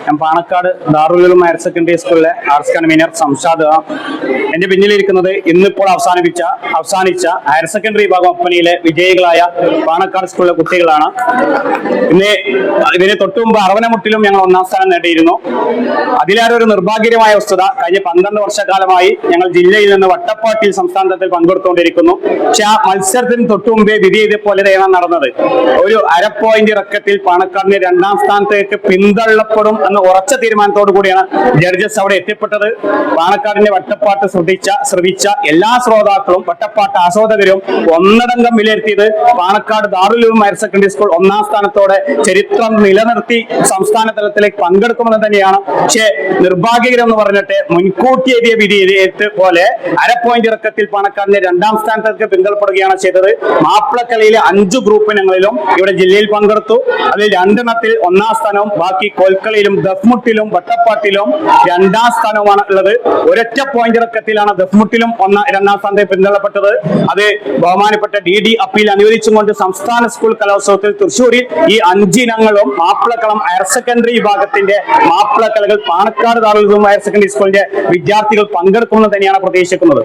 ഞാൻ പാണക്കാട് ദാറുൽ Uloom higher secondary സ്കൂളിലെ arts convener Shamshad. എന്റെ പിന്നിലിരിക്കുന്നത് ഇന്നിപ്പോൾ അവസാനിച്ച ഹയർ സെക്കൻഡറി വിഭാഗം ഒപ്പനയിലെ വിജയികളായ പാണക്കാട് സ്കൂളിലെ കുട്ടികളാണ്. ഇതിന് തൊട്ടുമുമ്പ് അറവനമുട്ടിലും ഞങ്ങൾ 1ാം സ്ഥാനം നേടിയിരുന്നു. അതിലേറെ ഒരു നിർഭാഗ്യകരമായ വസ്തുത, കഴിഞ്ഞ 12 വർഷക്കാലമായി ഞങ്ങൾ ജില്ലയിൽ നിന്ന് വട്ടപ്പാട്ടിൽ സംസ്ഥാന തലത്തിൽ പങ്കെടുത്തുകൊണ്ടിരിക്കുന്നു. പക്ഷെ ആ മത്സരത്തിന് തൊട്ടുമുമ്പേ വിധി ഇതേപോലെയാണ് നടന്നത്. ഒരു അര പോയിന്റ് ഇറക്കത്തിൽ പാണക്കാടിന് 2ാം സ്ഥാനത്തേക്ക് പിന്തള്ളപ്പെടും എന്ന ഉറച്ച തീരുമാനത്തോടു കൂടിയാണ് ജഡ്ജസ് അവിടെ എത്തിപ്പെട്ടത്. പാണക്കാടിന്റെ വട്ടപ്പാട്ട് ശ്രവിച്ച എല്ലാ ശ്രോതാക്കളും വട്ടപ്പാട്ട് ആസ്വാദകരും ഒന്നടങ്കം വിലയിരുത്തിയത് പാണക്കാട് ദാറുൽ ഉലൂം ഹയർ സെക്കൻഡറി സ്കൂൾ 1ാം സ്ഥാനത്തോടെ ചരിത്രം നിലനിർത്തി സംസ്ഥാന തലത്തിലേക്ക് പങ്കെടുക്കുമെന്ന് തന്നെയാണ്. പക്ഷേ നിർഭാഗ്യകരം എന്ന് പറഞ്ഞിട്ട് മുൻകൂട്ടി എഴുതിയ വിധി പോലെ അര പോയിന്റ് ഇറക്കത്തിൽ പാണക്കാടിന്റെ 2ാം സ്ഥാനത്തേക്ക് പിന്തള്ളപ്പെടുകയാണ് ചെയ്തത്. മാപ്പിളക്കലയിലെ 5 ഗ്രൂപ്പ് ഇനങ്ങളിലും ഇവിടെ ജില്ലയിൽ പങ്കെടുത്തു. അതിൽ 2 1ാം സ്ഥാനവും ബാക്കി കോൽക്കളിയിലും ദഫ്മുട്ടിലും വട്ടപ്പാട്ടിലും 2ാം സ്ഥാനവുമാണ് ഉള്ളത്. ഒരൊറ്റ പോയിന്റ് ഇറക്കത്തിലാണ് ദഫ്മുട്ടിലും 2ാം സ്ഥാനത്തേക്ക് പിന്തള്ളപ്പെട്ടത്. അത് ബഹുമാനപ്പെട്ട DD അപ്പീൽ അനുവദിച്ചുകൊണ്ട് സംസ്ഥാന സ്കൂൾ കലോത്സവത്തിൽ തൃശ്ശൂരിൽ ഈ 5 ഇനങ്ങളും മാപ്പിളക്കളം ഹയർ സെക്കൻഡറി വിഭാഗത്തിന്റെ മാപ്പിളക്കലകൾ പാണക്കാട് ദാറുൽ ഉലൂം ഹയർ സെക്കൻഡറി സ്കൂളിന്റെ വിദ്യാർത്ഥികൾ പങ്കെടുക്കുമെന്ന് തന്നെയാണ് പ്രതീക്ഷിക്കുന്നത്.